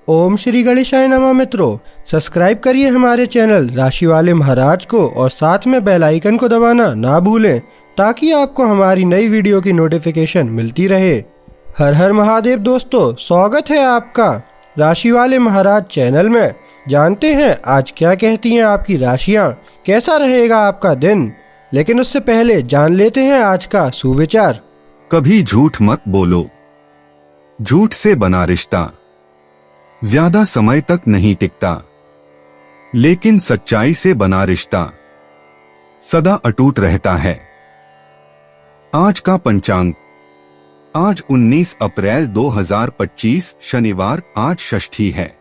ओम श्री गणेशाय नमः। मित्रों, सब्सक्राइब करिए हमारे चैनल राशि वाले महाराज को और साथ में बेल आइकन को दबाना ना भूलें ताकि आपको हमारी नई वीडियो की नोटिफिकेशन मिलती रहे। हर हर महादेव दोस्तों, स्वागत है आपका राशि वाले महाराज चैनल में। जानते हैं आज क्या कहती हैं आपकी राशियां, कैसा रहेगा आपका दिन। लेकिन उससे पहले जान लेते हैं आज का सुविचार। कभी झूठ मत बोलो, झूठ से बना रिश्ता ज्यादा समय तक नहीं टिकता, लेकिन सच्चाई से बना रिश्ता सदा अटूट रहता है। आज का पंचांग, आज 19 अप्रैल 2025 शनिवार, आज षष्ठी है।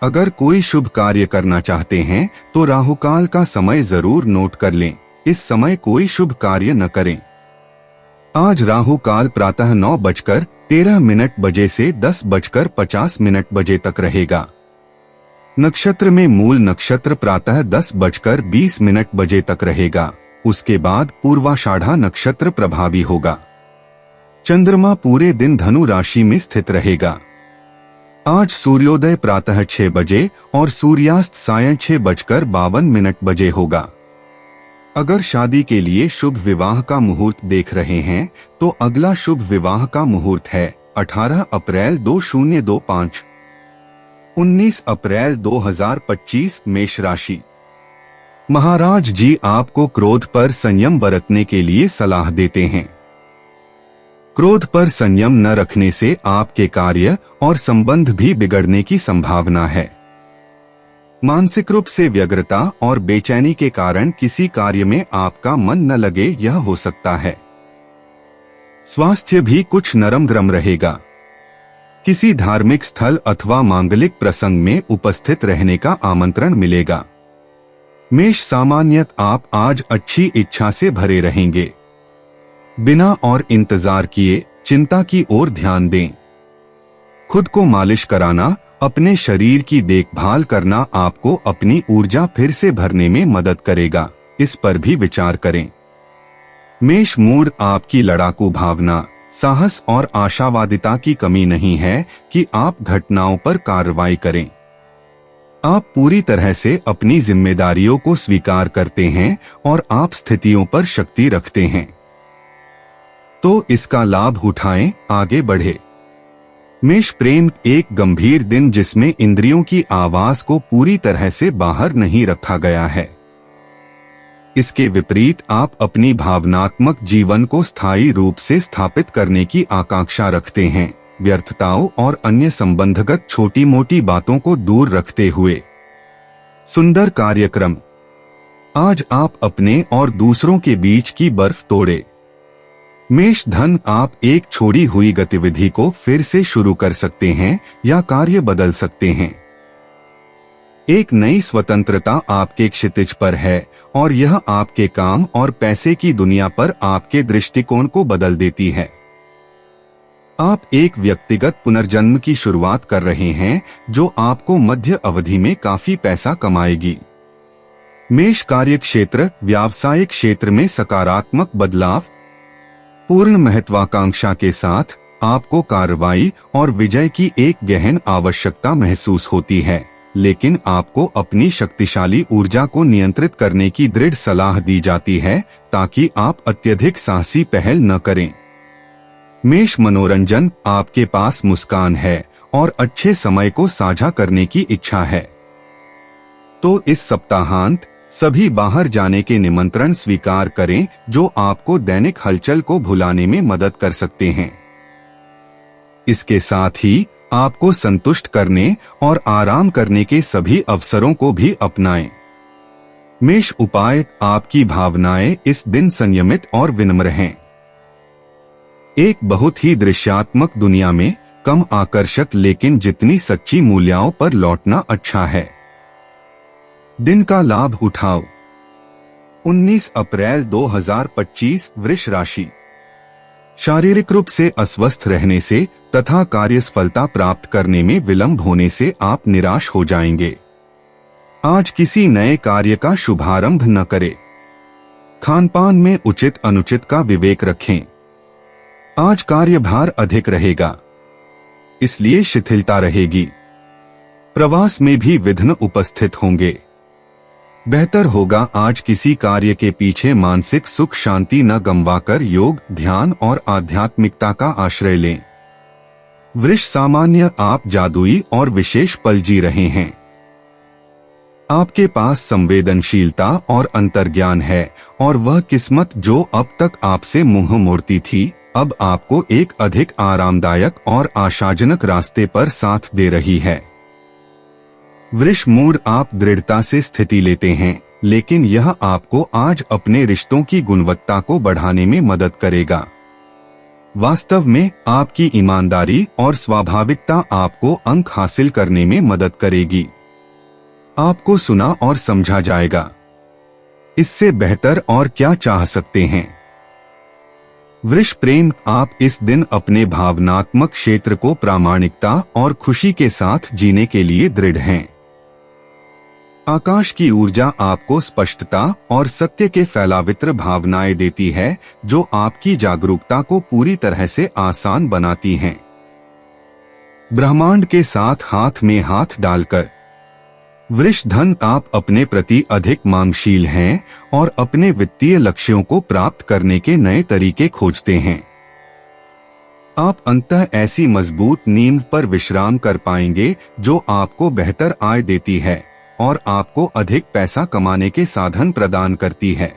अगर कोई शुभ कार्य करना चाहते हैं तो राहुकाल का समय जरूर नोट कर लें। इस समय कोई शुभ कार्य न करें। आज राहुकाल प्रातः 9:13 बजे से 10:50 बजे तक रहेगा। नक्षत्र में मूल नक्षत्र प्रातः 10:20 बजे तक रहेगा। उसके बाद पूर्वाषाढ़ा नक्षत्र प्रभावी होगा। चंद्रमा पूरे दिन धनु राशि में स्थित रहेगा। आज सूर्योदय प्रातः 6 बजे और सूर्यास्त सायं 6:52 बजे होगा। अगर शादी के लिए शुभ विवाह का मुहूर्त देख रहे हैं तो अगला शुभ विवाह का मुहूर्त है 18 अप्रैल 2025। 19 अप्रैल 2025 मेष राशि। महाराज जी आपको क्रोध पर संयम बरतने के लिए सलाह देते हैं। क्रोध पर संयम न रखने से आपके कार्य और संबंध भी बिगड़ने की संभावना है। मानसिक रूप से व्यग्रता और बेचैनी के कारण किसी कार्य में आपका मन न लगे, यह हो सकता है। स्वास्थ्य भी कुछ नरम गरम रहेगा। किसी धार्मिक स्थल अथवा मांगलिक प्रसंग में उपस्थित रहने का आमंत्रण मिलेगा। मेष सामान्यतः आप आज अच्छी इच्छा से भरे रहेंगे। बिना और इंतजार किए चिंता की ओर ध्यान दें। खुद को मालिश कराना, अपने शरीर की देखभाल करना आपको अपनी ऊर्जा फिर से भरने में मदद करेगा। इस पर भी विचार करें। मेष मूड आपकी लड़ाकू भावना, साहस और आशावादिता की कमी नहीं है कि आप घटनाओं पर कार्रवाई करें। आप पूरी तरह से अपनी जिम्मेदारियों को स्वीकार करते हैं और आप स्थितियों पर शक्ति रखते हैं, तो इसका लाभ उठाएं, आगे बढ़े। मेष प्रेम एक गंभीर दिन जिसमें इंद्रियों की आवाज को पूरी तरह से बाहर नहीं रखा गया है। इसके विपरीत आप अपनी भावनात्मक जीवन को स्थायी रूप से स्थापित करने की आकांक्षा रखते हैं। व्यर्थताओं और अन्य संबंधगत छोटी मोटी बातों को दूर रखते हुए सुंदर कार्यक्रम। आज आप अपने और दूसरों के बीच की बर्फ तोड़े। मेष धन आप एक छोड़ी हुई गतिविधि को फिर से शुरू कर सकते हैं या कार्य बदल सकते हैं। एक नई स्वतंत्रता आपके क्षितिज पर है और यह आपके काम और पैसे की दुनिया पर आपके दृष्टिकोण को बदल देती है। आप एक व्यक्तिगत पुनर्जन्म की शुरुआत कर रहे हैं जो आपको मध्य अवधि में काफी पैसा कमाएगी। मेष कार्य क्षेत्र, व्यावसायिक क्षेत्र में सकारात्मक बदलाव। पूर्ण महत्वाकांक्षा के साथ आपको कार्रवाई और विजय की एक गहन आवश्यकता महसूस होती है, लेकिन आपको अपनी शक्तिशाली ऊर्जा को नियंत्रित करने की दृढ़ सलाह दी जाती है ताकि आप अत्यधिक साहसी पहल न करें। मेष मनोरंजन, आपके पास मुस्कान है और अच्छे समय को साझा करने की इच्छा है, तो इस सप्ताहांत सभी बाहर जाने के निमंत्रण स्वीकार करें जो आपको दैनिक हलचल को भुलाने में मदद कर सकते हैं। इसके साथ ही आपको संतुष्ट करने और आराम करने के सभी अवसरों को भी अपनाएं। मेष उपाय, आपकी भावनाएं इस दिन संयमित और विनम्र हैं। एक बहुत ही दृश्यात्मक दुनिया में कम आकर्षक लेकिन जितनी सच्ची मूल्यों पर लौटना अच्छा है। दिन का लाभ उठाओ। 19 अप्रैल 2025 वृष राशि। शारीरिक रूप से अस्वस्थ रहने से तथा कार्यसफलता प्राप्त करने में विलंब होने से आप निराश हो जाएंगे। आज किसी नए कार्य का शुभारंभ न करें। खानपान में उचित अनुचित का विवेक रखें। आज कार्यभार अधिक रहेगा। इसलिए शिथिलता रहेगी। प्रवास में भी विघ्न उपस्थित होंगे। बेहतर होगा आज किसी कार्य के पीछे मानसिक सुख शांति न गंवाकर योग, ध्यान और आध्यात्मिकता का आश्रय लें। वृष सामान्य आप जादुई और विशेष पल जी रहे हैं। आपके पास संवेदनशीलता और अंतर्ज्ञान है और वह किस्मत जो अब तक आपसे मुंह मोड़ती थी, अब आपको एक अधिक आरामदायक और आशाजनक रास्ते पर साथ दे रही है। वृष मूड आप दृढ़ता से स्थिति लेते हैं, लेकिन यह आपको आज अपने रिश्तों की गुणवत्ता को बढ़ाने में मदद करेगा। वास्तव में आपकी ईमानदारी और स्वाभाविकता आपको अंक हासिल करने में मदद करेगी। आपको सुना और समझा जाएगा। इससे बेहतर और क्या चाह सकते हैं। वृष प्रेम आप इस दिन अपने भावनात्मक क्षेत्र को प्रामाणिकता और खुशी के साथ जीने के लिए दृढ़ हैं। आकाश की ऊर्जा आपको स्पष्टता और सत्य के फैलावित्र भावनाएं देती है, जो आपकी जागरूकता को पूरी तरह से आसान बनाती हैं। ब्रह्मांड के साथ हाथ में हाथ डालकर वृष धन आप अपने प्रति अधिक मांगशील हैं और अपने वित्तीय लक्ष्यों को प्राप्त करने के नए तरीके खोजते हैं। आप अंततः ऐसी मजबूत नींव पर विश्राम कर पाएंगे जो आपको बेहतर आय देती है और आपको अधिक पैसा कमाने के साधन प्रदान करती है।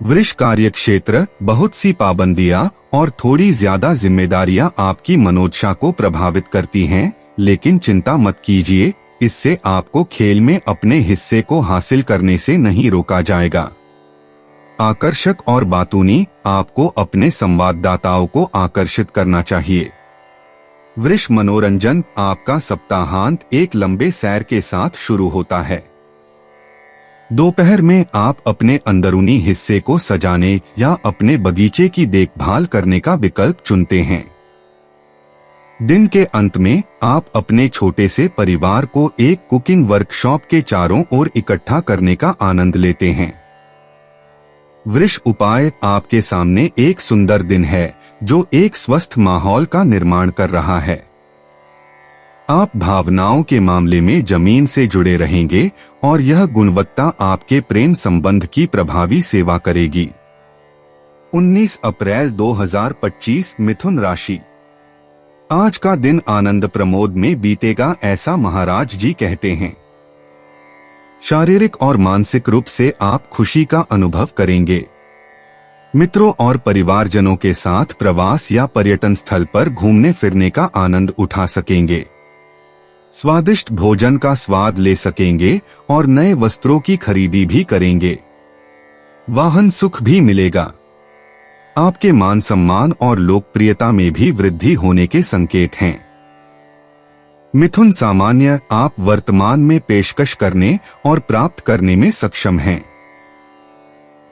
वृष कार्य क्षेत्र बहुत सी पाबंदियां और थोड़ी ज्यादा जिम्मेदारियां आपकी मनोदशा को प्रभावित करती हैं, लेकिन चिंता मत कीजिए, इससे आपको खेल में अपने हिस्से को हासिल करने से नहीं रोका जाएगा। आकर्षक और बातूनी आपको अपने संवाददाताओं को आकर्षित करना चाहिए। वृष मनोरंजन आपका सप्ताहांत एक लंबे सैर के साथ शुरू होता है। दोपहर में आप अपने अंदरूनी हिस्से को सजाने या अपने बगीचे की देखभाल करने का विकल्प चुनते हैं। दिन के अंत में आप अपने छोटे से परिवार को एक कुकिंग वर्कशॉप के चारों ओर इकट्ठा करने का आनंद लेते हैं। वृष उपाय आपके सामने एक सुंदर दिन है जो एक स्वस्थ माहौल का निर्माण कर रहा है। आप भावनाओं के मामले में जमीन से जुड़े रहेंगे और यह गुणवत्ता आपके प्रेम संबंध की प्रभावी सेवा करेगी। 19 अप्रैल 2025 मिथुन राशि। आज का दिन आनंद प्रमोद में बीतेगा, ऐसा महाराज जी कहते हैं। शारीरिक और मानसिक रूप से आप खुशी का अनुभव करेंगे। मित्रों और परिवारजनों के साथ प्रवास या पर्यटन स्थल पर घूमने फिरने का आनंद उठा सकेंगे। स्वादिष्ट भोजन का स्वाद ले सकेंगे और नए वस्त्रों की खरीदी भी करेंगे। वाहन सुख भी मिलेगा। आपके मान सम्मान और लोकप्रियता में भी वृद्धि होने के संकेत हैं। मिथुन सामान्य आप वर्तमान में पेशकश करने और प्राप्त करने में सक्षम हैं।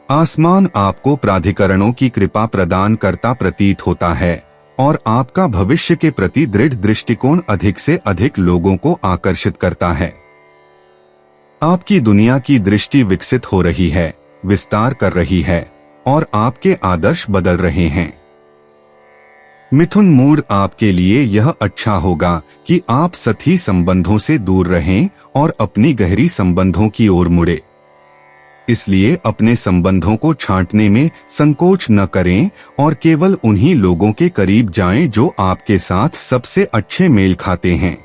आसमान आपको प्राधिकरणों की कृपा प्रदान करता प्रतीत होता है और आपका भविष्य के प्रति दृढ़ दृष्टिकोण अधिक से अधिक लोगों को आकर्षित करता है। आपकी दुनिया की दृष्टि विकसित हो रही है, विस्तार कर रही है और आपके आदर्श बदल रहे हैं। मिथुन मूड आपके लिए यह अच्छा होगा कि आप सतही संबंधों से दूर रहें और अपनी गहरी संबंधों की ओर मुड़े। इसलिए अपने संबंधों को छांटने में संकोच न करें और केवल उन्हीं लोगों के करीब जाएं जो आपके साथ सबसे अच्छे मेल खाते हैं।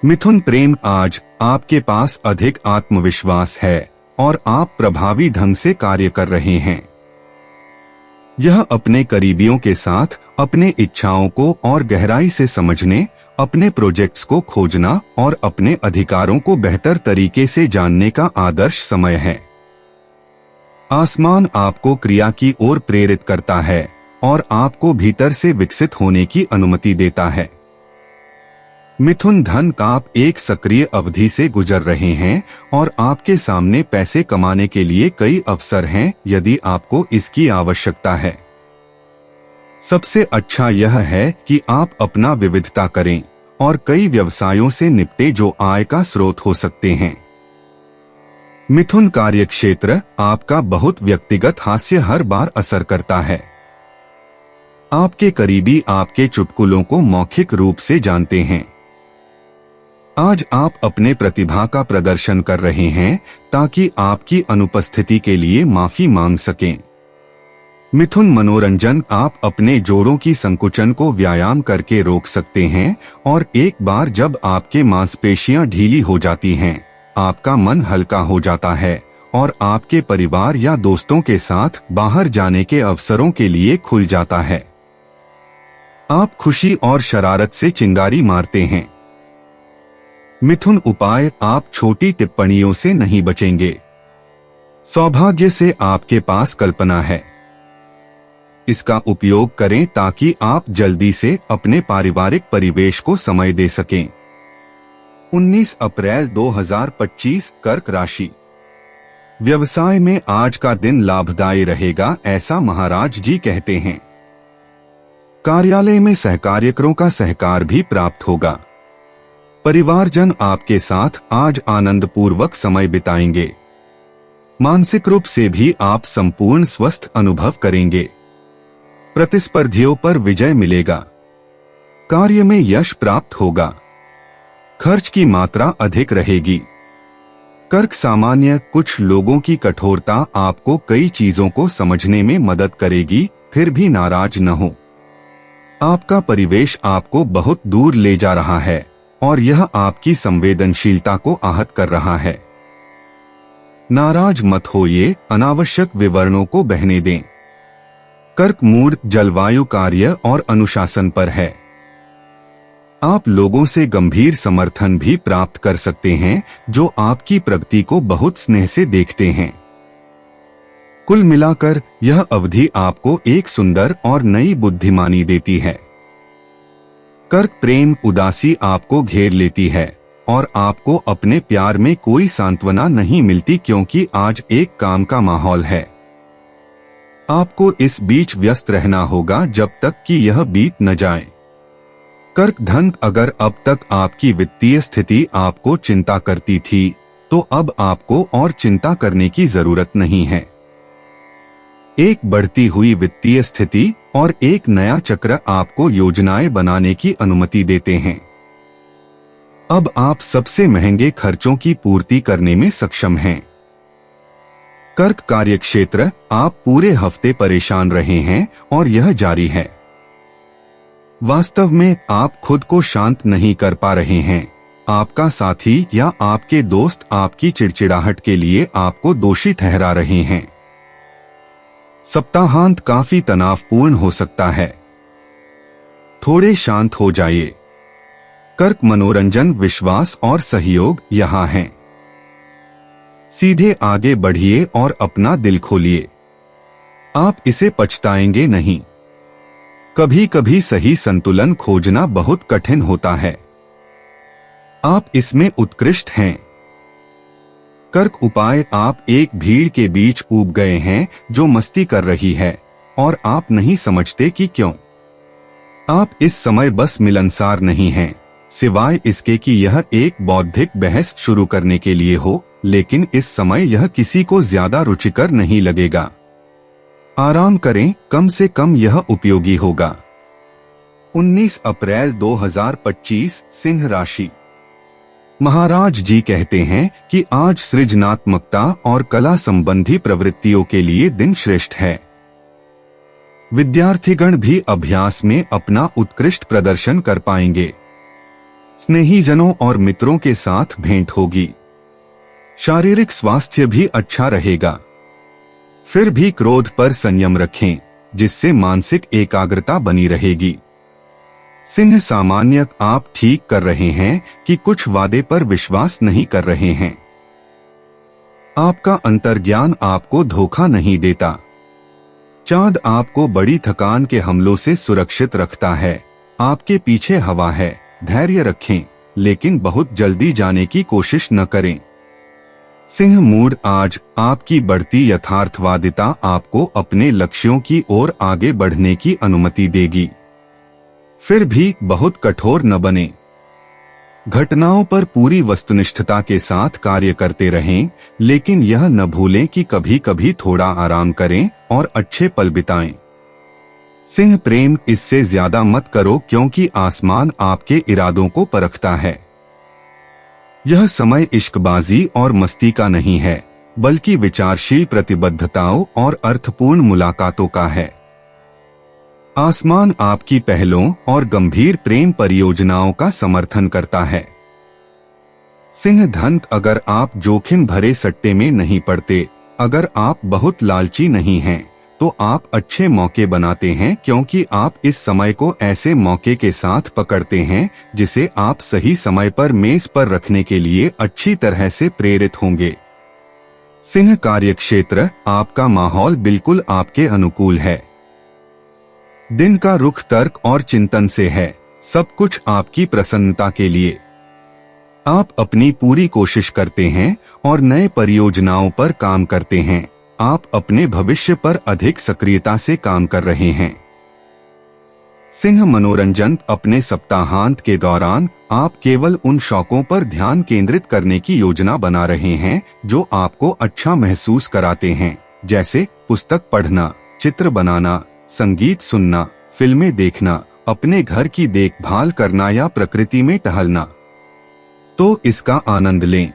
मिथुन प्रेम आज आपके पास अधिक आत्मविश्वास है और आप प्रभावी ढंग से कार्य कर रहे हैं। यह अपने करीबियों के साथ अपने इच्छाओं को और गहराई से समझने, अपने प्रोजेक्ट्स को खोजना और अपने अधिकारों को बेहतर तरीके से जानने का आदर्श समय है। आसमान आपको क्रिया की ओर प्रेरित करता है और आपको भीतर से विकसित होने की अनुमति देता है। मिथुन धन का आप एक सक्रिय अवधि से गुजर रहे हैं और आपके सामने पैसे कमाने के लिए कई अवसर हैं यदि आपको इसकी आवश्यकता है। सबसे अच्छा यह है कि आप अपना विविधता करें और कई व्यवसायों से निपटे जो आय का स्रोत हो सकते हैं। मिथुन कार्यक्षेत्र आपका बहुत व्यक्तिगत हास्य हर बार असर करता है। आपके करीबी आपके चुटकुलों को मौखिक रूप से जानते हैं। आज आप अपने प्रतिभा का प्रदर्शन कर रहे हैं ताकि आपकी अनुपस्थिति के लिए माफी मांग सकें। मिथुन मनोरंजन, आप अपने जोड़ों की संकुचन को व्यायाम करके रोक सकते हैं और एक बार जब आपके मांसपेशियां ढीली हो जाती हैं, आपका मन हल्का हो जाता है और आपके परिवार या दोस्तों के साथ बाहर जाने के अवसरों के लिए खुल जाता है। आप खुशी और शरारत से चिंगारी मारते हैं। मिथुन उपाय, आप छोटी टिप्पणियों से नहीं बचेंगे। सौभाग्य से आपके पास कल्पना है, इसका उपयोग करें ताकि आप जल्दी से अपने पारिवारिक परिवेश को समय दे सकें। 19 अप्रैल 2025 कर्क राशि। व्यवसाय में आज का दिन लाभदायी रहेगा, ऐसा महाराज जी कहते हैं। कार्यालय में सहकार्यकरों का सहकार भी प्राप्त होगा। परिवारजन आपके साथ आज आनंदपूर्वक समय बिताएंगे। मानसिक रूप से भी आप संपूर्ण स्वस्थ अनुभव करेंगे। प्रतिस्पर्धियों पर विजय मिलेगा। कार्य में यश प्राप्त होगा। खर्च की मात्रा अधिक रहेगी। कर्क सामान्य, कुछ लोगों की कठोरता आपको कई चीजों को समझने में मदद करेगी, फिर भी नाराज न हो। आपका परिवेश आपको बहुत दूर ले जा रहा है और यह आपकी संवेदनशीलता को आहत कर रहा है। नाराज मत होइए, अनावश्यक विवरणों को बहने दें। कर्क मूड जलवायु, कार्य और अनुशासन पर है। आप लोगों से गंभीर समर्थन भी प्राप्त कर सकते हैं जो आपकी प्रगति को बहुत स्नेह से देखते हैं। कुल मिलाकर यह अवधि आपको एक सुंदर और नई बुद्धिमानी देती है। कर्क प्रेम, उदासी आपको घेर लेती है और आपको अपने प्यार में कोई सांत्वना नहीं मिलती क्योंकि आज एक काम का माहौल है। आपको इस बीच व्यस्त रहना होगा जब तक कि यह बीत न जाए। कर्क धन, अगर अब तक आपकी वित्तीय स्थिति आपको चिंता करती थी तो अब आपको और चिंता करने की जरूरत नहीं है। एक बढ़ती हुई वित्तीय स्थिति और एक नया चक्र आपको योजनाएं बनाने की अनुमति देते हैं। अब आप सबसे महंगे खर्चों की पूर्ति करने में सक्षम हैं। कर्क कार्यक्षेत्र, आप पूरे हफ्ते परेशान रहे हैं और यह जारी है। वास्तव में आप खुद को शांत नहीं कर पा रहे हैं। आपका साथी या आपके दोस्त आपकी चिड़चिड़ाहट के लिए आपको दोषी ठहरा रहे हैं। सप्ताहांत काफी तनावपूर्ण हो सकता है। थोड़े शांत हो जाइए। कर्क मनोरंजन, विश्वास और सहयोग यहाँ है। सीधे आगे बढ़िए और अपना दिल खोलिए। आप इसे पछताएंगे नहीं। कभी कभी सही संतुलन खोजना बहुत कठिन होता है। आप इसमें उत्कृष्ट हैं। कर्क उपाय, आप एक भीड़ के बीच ऊब गए हैं जो मस्ती कर रही है और आप नहीं समझते कि क्यों। आप इस समय बस मिलनसार नहीं हैं, सिवाय इसके कि यह एक बौद्धिक बहस शुरू करने के लिए हो, लेकिन इस समय यह किसी को ज्यादा रुचिकर नहीं लगेगा। आराम करें, कम से कम यह उपयोगी होगा। 19 अप्रैल 2025 सिंह राशि। महाराज जी कहते हैं कि आज सृजनात्मकता और कला संबंधी प्रवृत्तियों के लिए दिन श्रेष्ठ है। विद्यार्थीगण भी अभ्यास में अपना उत्कृष्ट प्रदर्शन कर पाएंगे। स्नेहीजनों और मित्रों के साथ भेंट होगी। शारीरिक स्वास्थ्य भी अच्छा रहेगा। फिर भी क्रोध पर संयम रखें, जिससे मानसिक एकाग्रता बनी रहेगी। सिंह सामान्य, आप ठीक कर रहे हैं कि कुछ वादे पर विश्वास नहीं कर रहे हैं। आपका अंतर्ज्ञान आपको धोखा नहीं देता। चांद आपको बड़ी थकान के हमलों से सुरक्षित रखता है। आपके पीछे हवा है, धैर्य रखें, लेकिन बहुत जल्दी जाने की कोशिश न करें। सिंह मूड, आज आपकी बढ़ती यथार्थवादिता आपको अपने लक्ष्यों की ओर आगे बढ़ने की अनुमति देगी। फिर भी बहुत कठोर न बने। घटनाओं पर पूरी वस्तुनिष्ठता के साथ कार्य करते रहें, लेकिन यह न भूलें कि कभी कभी थोड़ा आराम करें और अच्छे पल बिताएं। सिंह प्रेम इससे ज्यादा मत करो क्योंकि आसमान आपके इरादों को परखता है। यह समय इश्कबाजी और मस्ती का नहीं है, बल्कि विचारशील प्रतिबद्धताओं और अर्थपूर्ण मुलाकातों का है। आसमान आपकी पहलों और गंभीर प्रेम परियोजनाओं का समर्थन करता है। सिंह धन, अगर आप जोखिम भरे सट्टे में नहीं पड़ते, अगर आप बहुत लालची नहीं हैं, तो आप अच्छे मौके बनाते हैं क्योंकि आप इस समय को ऐसे मौके के साथ पकड़ते हैं जिसे आप सही समय पर मेज पर रखने के लिए अच्छी तरह से प्रेरित होंगे। सिंह कार्यक्षेत्र, आपका माहौल बिल्कुल आपके अनुकूल है। दिन का रुख तर्क और चिंतन से है, सब कुछ आपकी प्रसन्नता के लिए। आप अपनी पूरी कोशिश करते हैं और नए परियोजनाओं पर काम करते हैं। आप अपने भविष्य पर अधिक सक्रियता से काम कर रहे हैं। सिंह मनोरंजन, अपने सप्ताहांत के दौरान आप केवल उन शौकों पर ध्यान केंद्रित करने की योजना बना रहे हैं जो आपको अच्छा महसूस कराते हैं, जैसे पुस्तक पढ़ना, चित्र बनाना, संगीत सुनना, फिल्में देखना, अपने घर की देखभाल करना या प्रकृति में टहलना। तो इसका आनंद लें।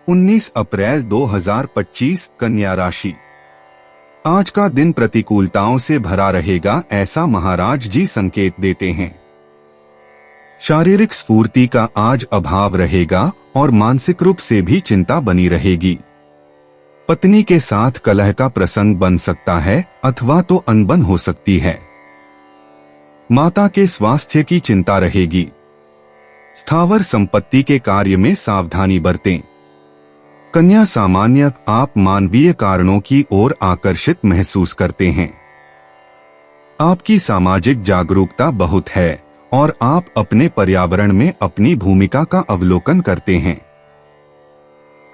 19 अप्रैल 2025 कन्या राशि। आज का दिन प्रतिकूलताओं से भरा रहेगा, ऐसा महाराज जी संकेत देते हैं। शारीरिक स्फूर्ति का आज अभाव रहेगा और मानसिक रूप से भी चिंता बनी रहेगी। पत्नी के साथ कलह का प्रसंग बन सकता है अथवा तो अनबन हो सकती है। माता के स्वास्थ्य की चिंता रहेगी। स्थावर संपत्ति के कार्य में सावधानी बरतें। कन्या सामान्य, आप मानवीय कारणों की ओर आकर्षित महसूस करते हैं। आपकी सामाजिक जागरूकता बहुत है और आप अपने पर्यावरण में अपनी भूमिका का अवलोकन करते हैं।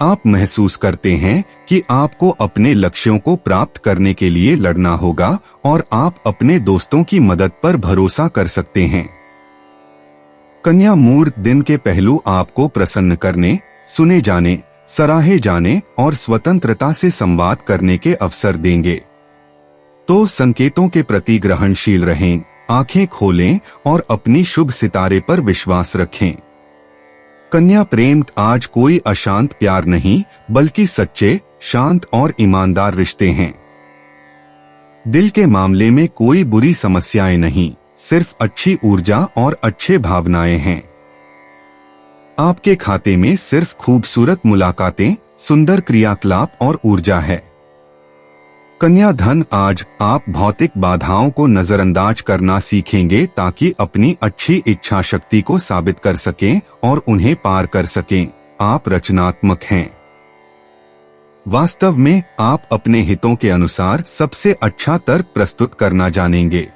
आप महसूस करते हैं कि आपको अपने लक्ष्यों को प्राप्त करने के लिए लड़ना होगा और आप अपने दोस्तों की मदद पर भरोसा कर सकते हैं। कन्या मूर्त, दिन के पहलू आपको प्रसन्न करने, सुने जाने, सराहे जाने और स्वतंत्रता से संवाद करने के अवसर देंगे। तो संकेतों के प्रति ग्रहणशील रहें, आंखें खोलें और अपनी शुभ सितारे पर विश्वास रखें। कन्या प्रेम, आज कोई अशांत प्यार नहीं, बल्कि सच्चे, शांत और ईमानदार रिश्ते हैं। दिल के मामले में कोई बुरी समस्याएं नहीं, सिर्फ अच्छी ऊर्जा और अच्छे भावनाएं हैं। आपके खाते में सिर्फ खूबसूरत मुलाकातें, सुंदर क्रियाकलाप और ऊर्जा है। कन्या धन, आज आप भौतिक बाधाओं को नजरअंदाज करना सीखेंगे ताकि अपनी अच्छी इच्छा शक्ति को साबित कर सकें और उन्हें पार कर सकें। आप रचनात्मक हैं। वास्तव में आप अपने हितों के अनुसार सबसे अच्छा तर्क प्रस्तुत करना जानेंगे।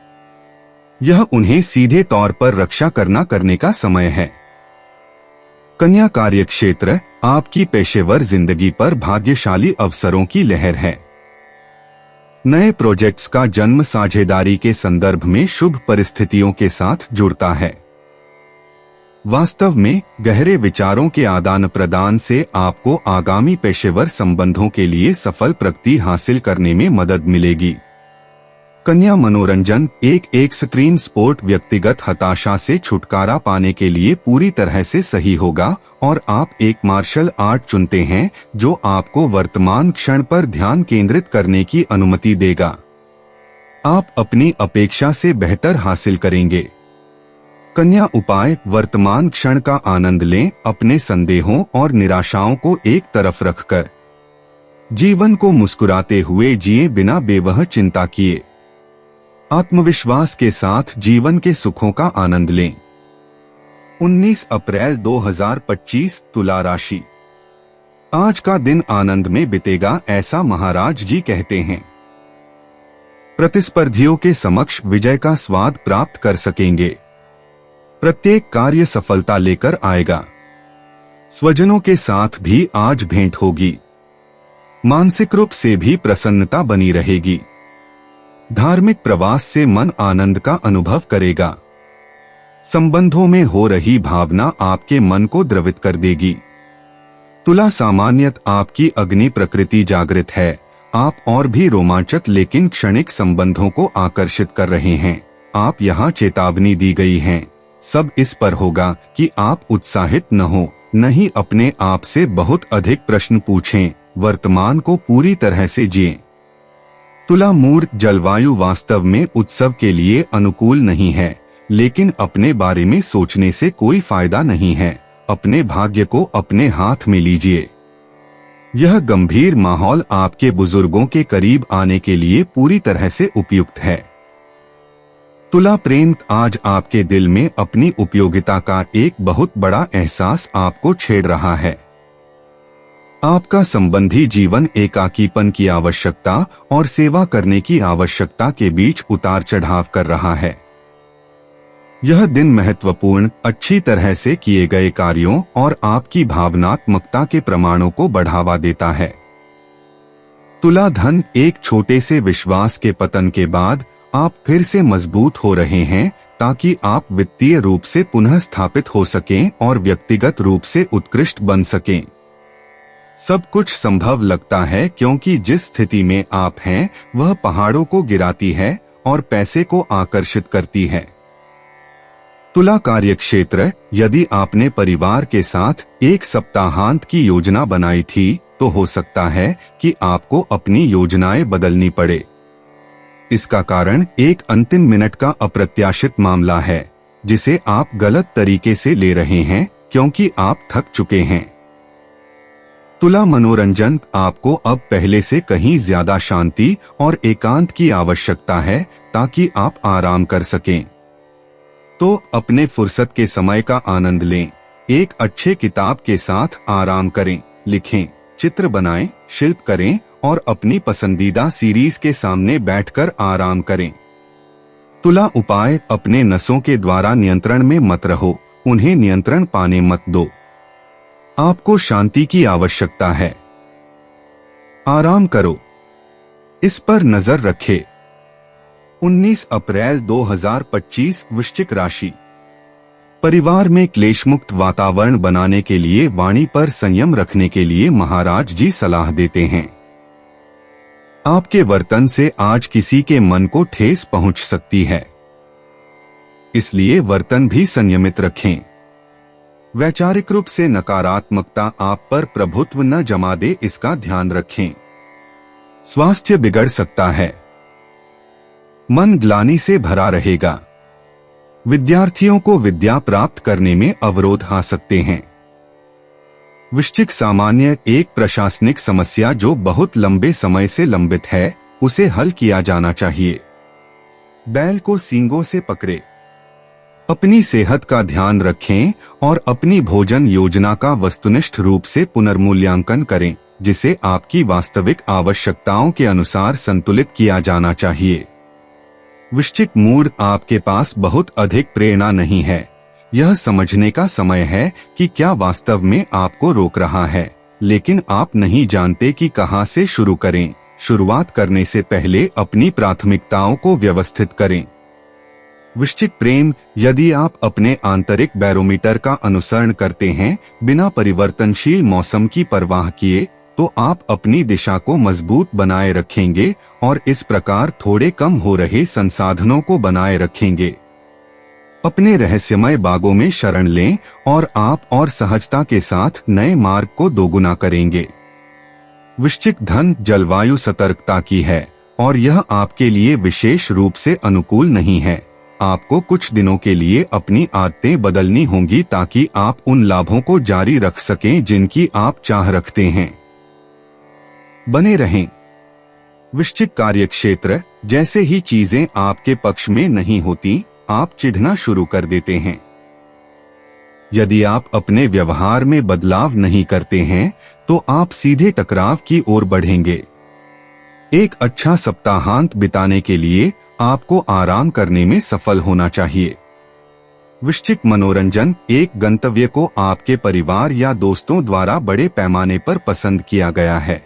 यह उन्हें सीधे तौर पर रक्षा करने का समय है। कन्या कार्यक्षेत्र, आपकी पेशेवर जिंदगी पर भाग्यशाली अवसरों की लहर है। नए प्रोजेक्ट्स का जन्म साझेदारी के संदर्भ में शुभ परिस्थितियों के साथ जुड़ता है। वास्तव में गहरे विचारों के आदान प्रदान से आपको आगामी पेशेवर संबंधों के लिए सफल प्रगति हासिल करने में मदद मिलेगी। कन्या मनोरंजन, एक स्क्रीन स्पोर्ट व्यक्तिगत हताशा से छुटकारा पाने के लिए पूरी तरह से सही होगा और आप एक मार्शल आर्ट चुनते हैं जो आपको वर्तमान क्षण पर ध्यान केंद्रित करने की अनुमति देगा। आप अपनी अपेक्षा से बेहतर हासिल करेंगे। कन्या उपाय, वर्तमान क्षण का आनंद लें, अपने संदेहों और निराशाओं को एक तरफ रखकर जीवन को मुस्कुराते हुए जिए बिना बेवजह चिंता किए। आत्मविश्वास के साथ जीवन के सुखों का आनंद लें। 19 अप्रैल 2025 तुला राशि। आज का दिन आनंद में बीतेगा, ऐसा महाराज जी कहते हैं। प्रतिस्पर्धियों के समक्ष विजय का स्वाद प्राप्त कर सकेंगे। प्रत्येक कार्य सफलता लेकर आएगा। स्वजनों के साथ भी आज भेंट होगी। मानसिक रूप से भी प्रसन्नता बनी रहेगी। धार्मिक प्रवास से मन आनंद का अनुभव करेगा। संबंधों में हो रही भावना आपके मन को द्रवित कर देगी। तुला सामान्यत, आपकी अग्नि प्रकृति जागृत है आप और भी रोमांचक लेकिन क्षणिक संबंधों को आकर्षित कर रहे हैं। आप यहाँ चेतावनी दी गई है। सब इस पर होगा कि आप उत्साहित न हो, नहीं अपने आप से बहुत अधिक प्रश्न पूछें, वर्तमान को पूरी तरह से जिएं। तुला मूड जलवायु वास्तव में उत्सव के लिए अनुकूल नहीं है, लेकिन अपने बारे में सोचने से कोई फायदा नहीं है। अपने भाग्य को अपने हाथ में लीजिए। यह गंभीर माहौल आपके बुजुर्गों के करीब आने के लिए पूरी तरह से उपयुक्त है। तुला प्रेम, आज आपके दिल में अपनी उपयोगिता का एक बहुत बड़ा एहसास आपको छेड़ रहा है। आपका संबंधी जीवन एकाकीपन की आवश्यकता और सेवा करने की आवश्यकता के बीच उतार चढ़ाव कर रहा है। यह दिन महत्वपूर्ण, अच्छी तरह से किए गए कार्यों और आपकी भावनात्मकता के प्रमाणों को बढ़ावा देता है। तुला धन, एक छोटे से विश्वास के पतन के बाद आप फिर से मजबूत हो रहे हैं ताकि आप वित्तीय रूप से पुनः स्थापित हो सकें और व्यक्तिगत रूप से उत्कृष्ट बन सकें। सब कुछ संभव लगता है क्योंकि जिस स्थिति में आप हैं वह पहाड़ों को गिराती है और पैसे को आकर्षित करती है। तुला कार्यक्षेत्र, यदि आपने परिवार के साथ एक सप्ताहांत की योजना बनाई थी तो हो सकता है कि आपको अपनी योजनाएं बदलनी पड़े। इसका कारण एक अंतिम मिनट का अप्रत्याशित मामला है जिसे आप गलत तरीके से ले रहे हैं क्योंकि आप थक चुके हैं। तुला मनोरंजन, आपको अब पहले से कहीं ज्यादा शांति और एकांत की आवश्यकता है ताकि आप आराम कर सकें। तो अपने फुर्सत के समय का आनंद लें। एक अच्छे किताब के साथ आराम करें, लिखें, चित्र बनाएं, शिल्प करें और अपनी पसंदीदा सीरीज के सामने बैठकर आराम करें। तुला उपाय, अपने नसों के द्वारा नियंत्रण में मत रहो, उन्हें नियंत्रण पाने मत दो। आपको शांति की आवश्यकता है। आराम करो, इस पर नजर रखें। 19 अप्रैल 2025 वृश्चिक राशि। परिवार में क्लेशमुक्त वातावरण बनाने के लिए वाणी पर संयम रखने के लिए महाराज जी सलाह देते हैं। आपके वर्तन से आज किसी के मन को ठेस पहुंच सकती है, इसलिए वर्तन भी संयमित रखें। वैचारिक रूप से नकारात्मकता आप पर प्रभुत्व न जमा दे, इसका ध्यान रखें। स्वास्थ्य बिगड़ सकता है, मन ग्लानि से भरा रहेगा। विद्यार्थियों को विद्या प्राप्त करने में अवरोध आ सकते हैं। वृश्चिक सामान्य, एक प्रशासनिक समस्या जो बहुत लंबे समय से लंबित है उसे हल किया जाना चाहिए। बैल को सींगों से पकड़े। अपनी सेहत का ध्यान रखें और अपनी भोजन योजना का वस्तुनिष्ठ रूप से पुनर्मूल्यांकन करें जिसे आपकी वास्तविक आवश्यकताओं के अनुसार संतुलित किया जाना चाहिए। वृश्चिक मूड, आपके पास बहुत अधिक प्रेरणा नहीं है। यह समझने का समय है कि क्या वास्तव में आपको रोक रहा है, लेकिन आप नहीं जानते कि कहां से शुरू करें। शुरुआत करने से पहले अपनी प्राथमिकताओं को व्यवस्थित करें। वृश्चिक प्रेम, यदि आप अपने आंतरिक बैरोमीटर का अनुसरण करते हैं बिना परिवर्तनशील मौसम की परवाह किए, तो आप अपनी दिशा को मजबूत बनाए रखेंगे और इस प्रकार थोड़े कम हो रहे संसाधनों को बनाए रखेंगे। अपने रहस्यमय बागों में शरण लें और आप और सहजता के साथ नए मार्ग को दोगुना करेंगे। वृश्चिक धन, जलवायु सतर्कता की है और यह आपके लिए विशेष रूप से अनुकूल नहीं है। आपको कुछ दिनों के लिए अपनी आदतें बदलनी होंगी ताकि आप उन लाभों को जारी रख सकें जिनकी आप चाह रखते हैं। बने रहें। वृश्चिक कार्यक्षेत्र, जैसे ही चीजें आपके पक्ष में नहीं होती, आप चिढ़ना शुरू कर देते हैं। यदि आप अपने व्यवहार में बदलाव नहीं करते हैं तो आप सीधे टकराव की ओर बढ़ेंगे। एक अच्छा सप्ताहांत बिताने के लिए आपको आराम करने में सफल होना चाहिए। वृश्चिक मनोरंजन, एक गंतव्य को आपके परिवार या दोस्तों द्वारा बड़े पैमाने पर पसंद किया गया है।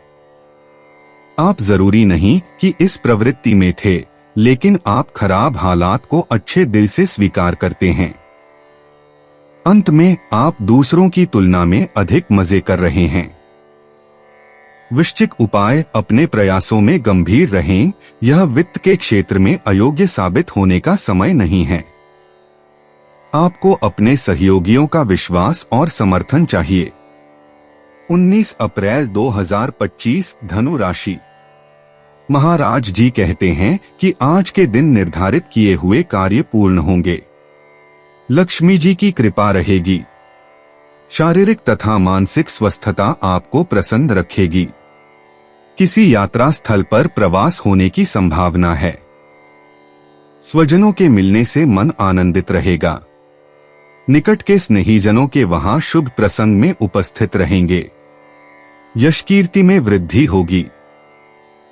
आप जरूरी नहीं कि इस प्रवृत्ति में थे, लेकिन आप खराब हालात को अच्छे दिल से स्वीकार करते हैं। अंत में आप दूसरों की तुलना में अधिक मजे कर रहे हैं। वृश्चिक उपाय, अपने प्रयासों में गंभीर रहें। यह वित्त के क्षेत्र में अयोग्य साबित होने का समय नहीं है। आपको अपने सहयोगियों का विश्वास और समर्थन चाहिए। 19 अप्रैल 2025 धनु राशि। महाराज जी कहते हैं कि आज के दिन निर्धारित किए हुए कार्य पूर्ण होंगे। लक्ष्मी जी की कृपा रहेगी। शारीरिक तथा मानसिक स्वस्थता आपको प्रसन्न रखेगी। किसी यात्रा स्थल पर प्रवास होने की संभावना है। स्वजनों के मिलने से मन आनंदित रहेगा। निकट के स्नेहीजनों के वहां शुभ प्रसंग में उपस्थित रहेंगे। यश कीर्ति में वृद्धि होगी।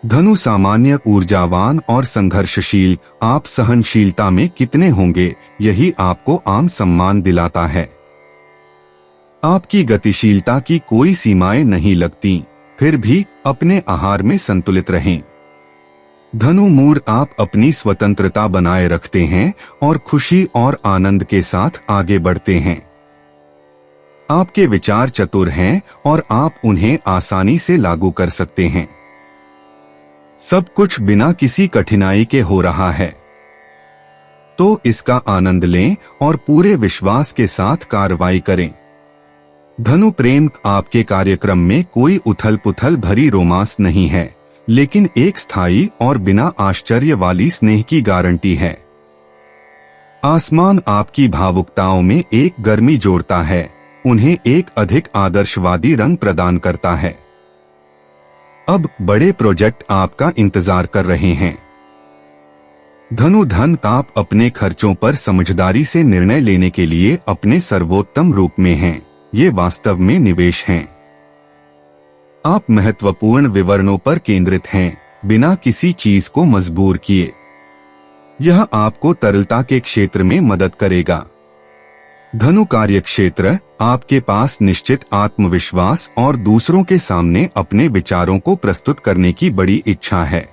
धनु सामान्य ऊर्जावान और संघर्षशील। आप सहनशीलता में कितने होंगे, यही आपको आम सम्मान दिलाता है। आपकी गतिशीलता की कोई सीमाएं नहीं लगती, फिर भी अपने आहार में संतुलित रहें। धनु मूड, आप अपनी स्वतंत्रता बनाए रखते हैं और खुशी और आनंद के साथ आगे बढ़ते हैं। आपके विचार चतुर हैं और आप उन्हें आसानी से लागू कर सकते हैं। सब कुछ बिना किसी कठिनाई के हो रहा है, तो इसका आनंद लें और पूरे विश्वास के साथ कार्रवाई करें। धनु प्रेम, आपके कार्यक्रम में कोई उथल पुथल भरी रोमांस नहीं है, लेकिन एक स्थायी और बिना आश्चर्य वाली स्नेह की गारंटी है। आसमान आपकी भावुकताओं में एक गर्मी जोड़ता है, उन्हें एक अधिक आदर्शवादी रंग प्रदान करता है। अब बड़े प्रोजेक्ट आपका इंतजार कर रहे हैं। धनु धन, आप अपने खर्चों पर समझदारी से निर्णय लेने के लिए अपने सर्वोत्तम रूप में हैं। ये वास्तव में निवेश हैं। आप महत्वपूर्ण विवरणों पर केंद्रित हैं, बिना किसी चीज को मजबूर किए। यह आपको तरलता के क्षेत्र में मदद करेगा। धनु कार्य क्षेत्र, आपके पास निश्चित आत्मविश्वास और दूसरों के सामने अपने विचारों को प्रस्तुत करने की बड़ी इच्छा है।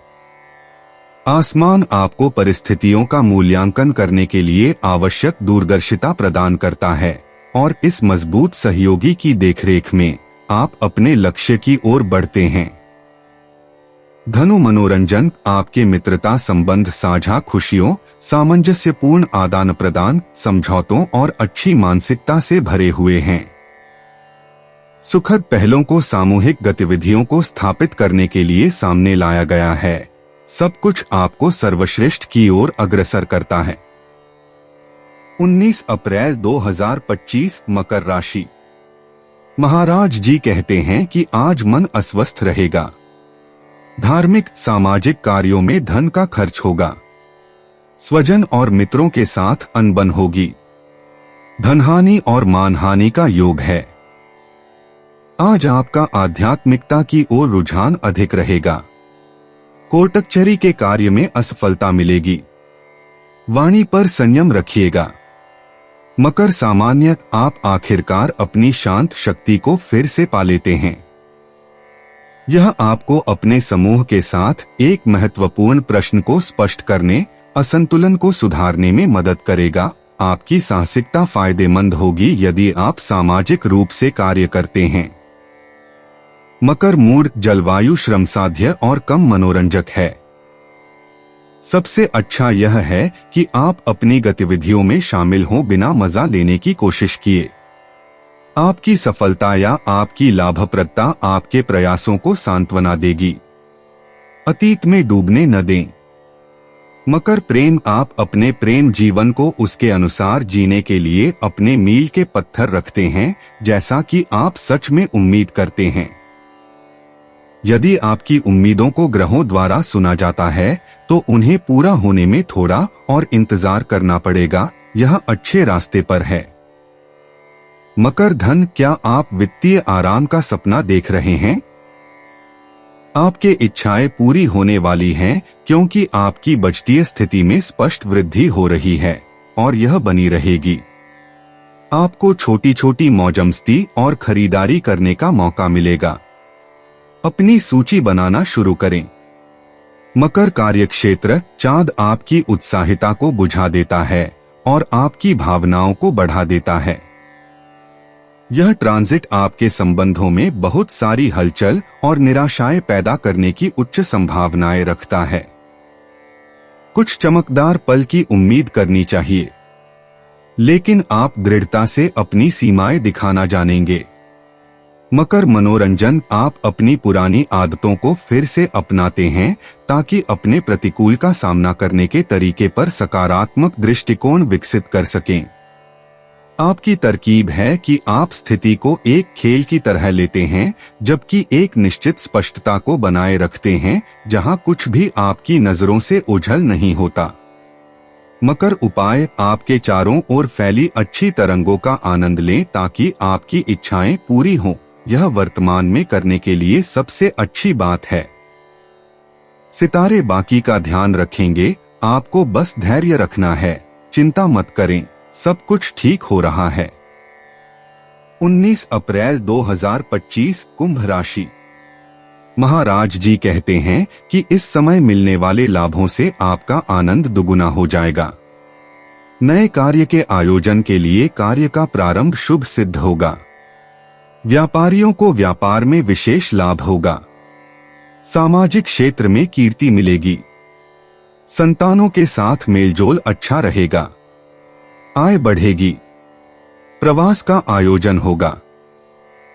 आसमान आपको परिस्थितियों का मूल्यांकन करने के लिए आवश्यक दूरदर्शिता प्रदान करता है और इस मजबूत सहयोगी की देखरेख में आप अपने लक्ष्य की ओर बढ़ते हैं। धनु मनोरंजन, आपके मित्रता संबंध साझा खुशियों, सामंजस्यपूर्ण आदान प्रदान, समझौतों और अच्छी मानसिकता से भरे हुए हैं। सुखद पहलों को सामूहिक गतिविधियों को स्थापित करने के लिए सामने लाया गया है। सब कुछ आपको सर्वश्रेष्ठ की ओर अग्रसर करता है। 19 अप्रैल 2025 मकर राशि। महाराज जी कहते हैं कि आज मन अस्वस्थ रहेगा। धार्मिक सामाजिक कार्यों में धन का खर्च होगा। स्वजन और मित्रों के साथ अनबन होगी। धनहानि और मानहानि का योग है। आज आपका आध्यात्मिकता की ओर रुझान अधिक रहेगा। कोर्ट कचहरी के कार्य में असफलता मिलेगी। वाणी पर संयम रखिएगा। मकर सामान्य, आप आखिरकार अपनी शांत शक्ति को फिर से पा लेते हैं। यह आपको अपने समूह के साथ एक महत्वपूर्ण प्रश्न को स्पष्ट करने, असंतुलन को सुधारने में मदद करेगा। आपकी साहसिकता फायदेमंद होगी यदि आप सामाजिक रूप से कार्य करते हैं। मकर मूड, जलवायु श्रमसाध्य और कम मनोरंजक है। सबसे अच्छा यह है कि आप अपनी गतिविधियों में शामिल हों, बिना मजा लेने की कोशिश किए। आपकी सफलता या आपकी लाभप्रदता आपके प्रयासों को सांत्वना देगी। अतीत में डूबने न दें। मकर प्रेम, आप अपने प्रेम जीवन को उसके अनुसार जीने के लिए अपने मील के पत्थर रखते हैं, जैसा कि आप सच में उम्मीद करते हैं। यदि आपकी उम्मीदों को ग्रहों द्वारा सुना जाता है, तो उन्हें पूरा होने में थोड़ा और इंतजार करना पड़ेगा। यह अच्छे रास्ते पर है। मकर धन, क्या आप वित्तीय आराम का सपना देख रहे हैं? आपके इच्छाएं पूरी होने वाली हैं, क्योंकि आपकी बजटीय स्थिति में स्पष्ट वृद्धि हो रही है और यह बनी रहेगी। आपको छोटी छोटी मौजमस्ती और खरीदारी करने का मौका मिलेगा। अपनी सूची बनाना शुरू करें। मकर कार्यक्षेत्र, चांद आपकी उत्साहिता को बुझा देता है और आपकी भावनाओं को बढ़ा देता है। यह ट्रांजिट आपके संबंधों में बहुत सारी हलचल और निराशाएं पैदा करने की उच्च संभावनाएं रखता है। कुछ चमकदार पल की उम्मीद करनी चाहिए, लेकिन आप दृढ़ता से अपनी सीमाएं दिखाना जानेंगे। मकर मनोरंजन, आप अपनी पुरानी आदतों को फिर से अपनाते हैं ताकि अपने प्रतिकूल का सामना करने के तरीके पर सकारात्मक दृष्टिकोण विकसित कर सकें। आपकी तरकीब है कि आप स्थिति को एक खेल की तरह लेते हैं, जबकि एक निश्चित स्पष्टता को बनाए रखते हैं जहां कुछ भी आपकी नजरों से ओझल नहीं होता। मकर उपाय, आपके चारों ओर फैली अच्छी तरंगों का आनंद लें ताकि आपकी इच्छाएं पूरी हों। यह वर्तमान में करने के लिए सबसे अच्छी बात है। सितारे बाकी का ध्यान रखेंगे, आपको बस धैर्य रखना है, चिंता मत करें, सब कुछ ठीक हो रहा है। 19 अप्रैल 2025 कुंभ राशि। महाराज जी कहते हैं कि इस समय मिलने वाले लाभों से आपका आनंद दुगुना हो जाएगा। नए कार्य के आयोजन के लिए कार्य का प्रारंभ शुभ सिद्ध होगा। व्यापारियों को व्यापार में विशेष लाभ होगा। सामाजिक क्षेत्र में कीर्ति मिलेगी। संतानों के साथ मेलजोल अच्छा रहेगा। आय बढ़ेगी। प्रवास का आयोजन होगा।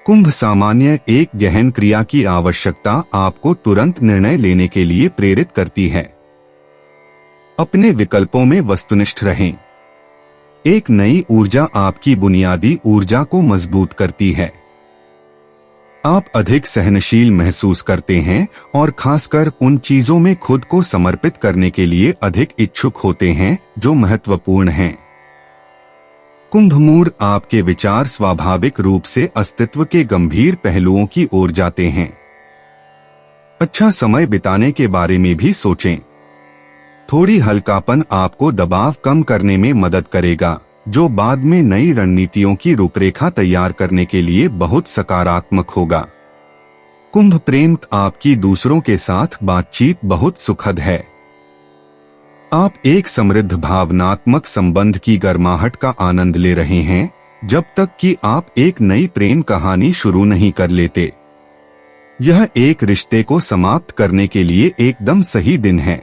कुंभ सामान्य, एक गहन क्रिया की आवश्यकता आपको तुरंत निर्णय लेने के लिए प्रेरित करती है। अपने विकल्पों में वस्तुनिष्ठ रहें। एक नई ऊर्जा आपकी बुनियादी ऊर्जा को मजबूत करती है। आप अधिक सहनशील महसूस करते हैं और खासकर उन चीजों में खुद को समर्पित करने के लिए अधिक इच्छुक होते हैं जो महत्वपूर्ण हैं। कुंभ मूड, आपके विचार स्वाभाविक रूप से अस्तित्व के गंभीर पहलुओं की ओर जाते हैं। अच्छा समय बिताने के बारे में भी सोचें। थोड़ी हल्कापन आपको दबाव कम करने में मदद करेगा, जो बाद में नई रणनीतियों की रूपरेखा तैयार करने के लिए बहुत सकारात्मक होगा। कुंभ प्रेम, आपकी दूसरों के साथ बातचीत बहुत सुखद है। आप एक समृद्ध भावनात्मक संबंध की गर्माहट का आनंद ले रहे हैं, जब तक कि आप एक नई प्रेम कहानी शुरू नहीं कर लेते। यह एक रिश्ते को समाप्त करने के लिए एकदम सही दिन है।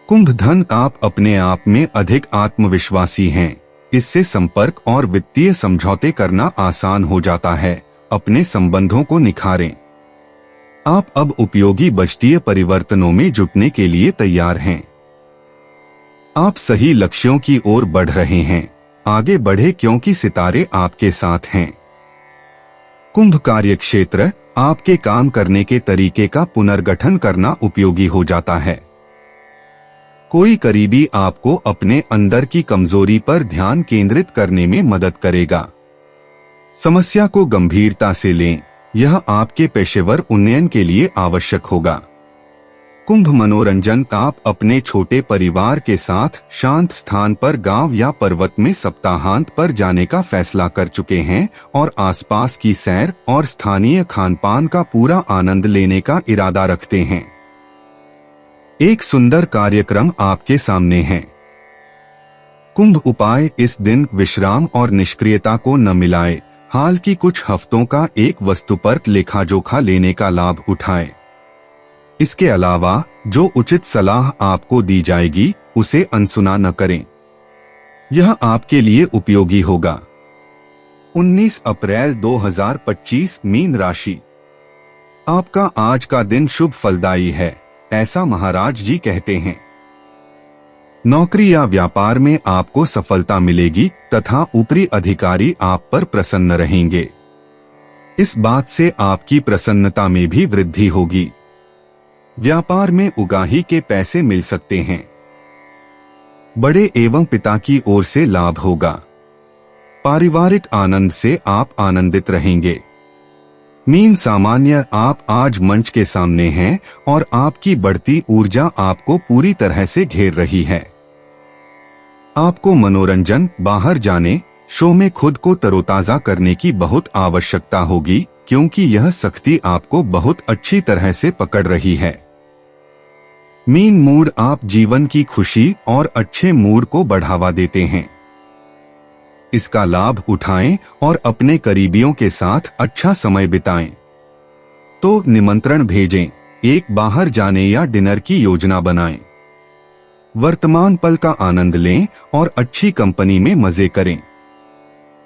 कुंभ धन, आप अपने आप में अधिक आत्मविश्वासी हैं। इससे संपर्क और वित्तीय समझौते करना आसान हो जाता है। अपने संबंधों को निखारें। आप अब उपयोगी बजटीय परिवर्तनों में जुटने के लिए तैयार हैं। आप सही लक्ष्यों की ओर बढ़ रहे हैं। आगे बढ़े क्योंकि सितारे आपके साथ हैं। कुंभ कार्यक्षेत्र, आपके काम करने के तरीके का पुनर्गठन करना उपयोगी हो जाता है। कोई करीबी आपको अपने अंदर की कमजोरी पर ध्यान केंद्रित करने में मदद करेगा। समस्या को गंभीरता से लें, यह आपके पेशेवर उन्नयन के लिए आवश्यक होगा। कुंभ मनोरंजन, आप अपने छोटे परिवार के साथ शांत स्थान पर गांव या पर्वत में सप्ताहांत पर जाने का फैसला कर चुके हैं और आसपास की सैर और स्थानीय खानपान का पूरा आनंद लेने का इरादा रखते हैं। एक सुंदर कार्यक्रम आपके सामने है। कुंभ उपाय, इस दिन विश्राम और निष्क्रियता को न मिलाए। हाल की कुछ हफ्तों का एक वस्तुपरक लेखा जोखा लेने का लाभ उठाएं। इसके अलावा जो उचित सलाह आपको दी जाएगी उसे अनसुना न करें। यह आपके लिए उपयोगी होगा। 19 अप्रैल 2025 मीन राशि। आपका आज का दिन शुभ फलदायी है, ऐसा महाराज जी कहते हैं। नौकरी या व्यापार में आपको सफलता मिलेगी तथा ऊपरी अधिकारी आप पर प्रसन्न रहेंगे। इस बात से आपकी प्रसन्नता में भी वृद्धि होगी। व्यापार में उगाही के पैसे मिल सकते हैं। बड़े एवं पिता की ओर से लाभ होगा। पारिवारिक आनंद से आप आनंदित रहेंगे। मीन सामान्य, आप आज मंच के सामने हैं और आपकी बढ़ती ऊर्जा आपको पूरी तरह से घेर रही है। आपको मनोरंजन, बाहर जाने, शो में खुद को तरोताजा करने की बहुत आवश्यकता होगी क्योंकि यह सख्ती आपको बहुत अच्छी तरह से पकड़ रही है। मीन मूड, आप जीवन की खुशी और अच्छे मूड को बढ़ावा देते हैं। इसका लाभ उठाएं और अपने करीबियों के साथ अच्छा समय बिताएं। तो निमंत्रण भेजें, एक बाहर जाने या डिनर की योजना बनाएं। वर्तमान पल का आनंद लें और अच्छी कंपनी में मजे करें।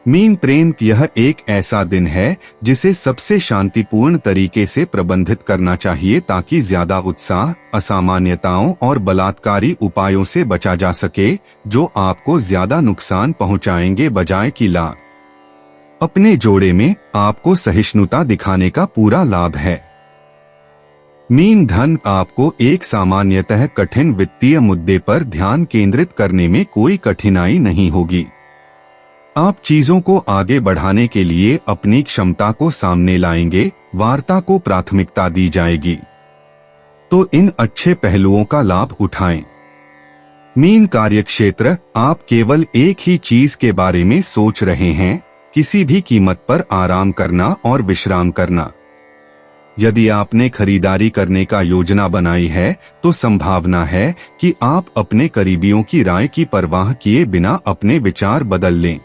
मीन प्रेम, यह एक ऐसा दिन है जिसे सबसे शांतिपूर्ण तरीके से प्रबंधित करना चाहिए ताकि ज्यादा उत्साह, असामान्यताओं और बलात्कारी उपायों से बचा जा सके जो आपको ज्यादा नुकसान पहुंचाएंगे बजाय कि लाभ। अपने जोड़े में आपको सहिष्णुता दिखाने का पूरा लाभ है। मीन धन, आपको एक सामान्यतः कठिन वित्तीय मुद्दे पर ध्यान केंद्रित करने में कोई कठिनाई नहीं होगी। आप चीजों को आगे बढ़ाने के लिए अपनी क्षमता को सामने लाएंगे, वार्ता को प्राथमिकता दी जाएगी। तो इन अच्छे पहलुओं का लाभ उठाएं। मीन कार्यक्षेत्र, आप केवल एक ही चीज के बारे में सोच रहे हैं, किसी भी कीमत पर आराम करना और विश्राम करना। यदि आपने खरीदारी करने का योजना बनाई है तो संभावना है कि आप अपने करीबियों की राय की परवाह किए बिना अपने विचार बदल लें।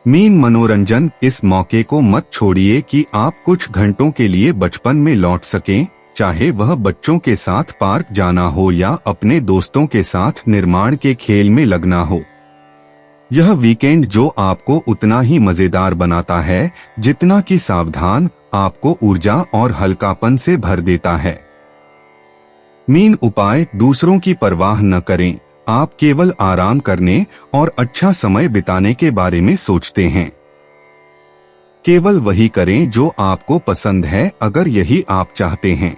मीन मनोरंजन, इस मौके को मत छोड़िए कि आप कुछ घंटों के लिए बचपन में लौट सकें, चाहे वह बच्चों के साथ पार्क जाना हो या अपने दोस्तों के साथ निर्माण के खेल में लगना हो। यह वीकेंड जो आपको उतना ही मजेदार बनाता है जितना कि सावधान, आपको ऊर्जा और हल्कापन से भर देता है। मीन उपाय, दूसरों की परवाह न करें, आप केवल आराम करने और अच्छा समय बिताने के बारे में सोचते हैं। केवल वही करें जो आपको पसंद है अगर यही आप चाहते हैं।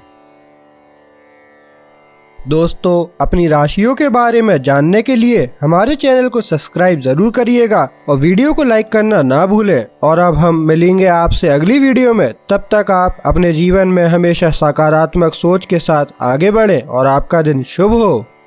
दोस्तों, अपनी राशियों के बारे में जानने के लिए हमारे चैनल को सब्सक्राइब जरूर करिएगा और वीडियो को लाइक करना ना भूलें। और अब हम मिलेंगे आपसे अगली वीडियो में। तब तक आप अपने जीवन में हमेशा सकारात्मक सोच के साथ आगे बढ़ें और आपका दिन शुभ हो।